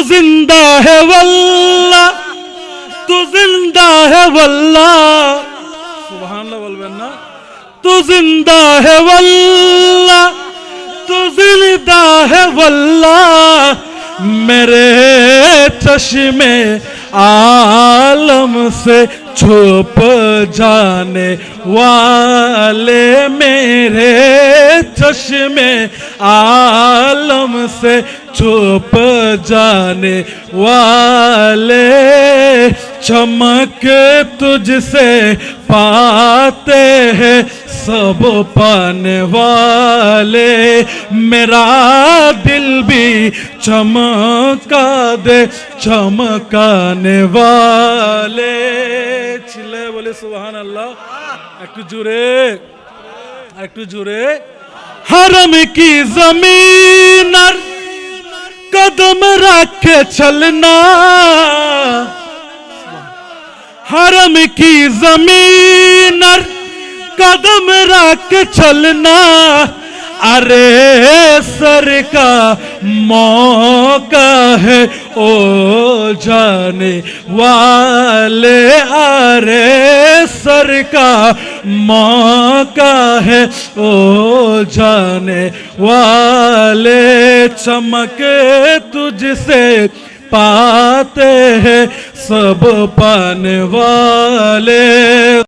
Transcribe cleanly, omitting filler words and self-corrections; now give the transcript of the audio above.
जिंदा है वल्लाह, तू जिंदा है वल्लाह, सुभानअल्लाह बोलबेन ना। तू जिंदा है वल्लाह, तू जिंदा है वल्लाह, मेरे चश्मे आलम से छुप जाने वाले, मेरे चश्मे आलम से छुप जाने वाले, चमक तुझसे पाते हैं सब पाने वाले, मेरा दिल भी चमका दे चमकाने वाले। चिल्ले बोले सुभान अल्लाह, একটু জোরে, একটু জোরে। हरम की जमीन पर कदम रख के चलना, हरम की जमीन पर कदम रख के चलना, अरे सर का मौका है ओ जाने वाले, अरे सर का मौका है ओ जाने वाले, चमक तुझसे पाते हैं सब पाने वाले।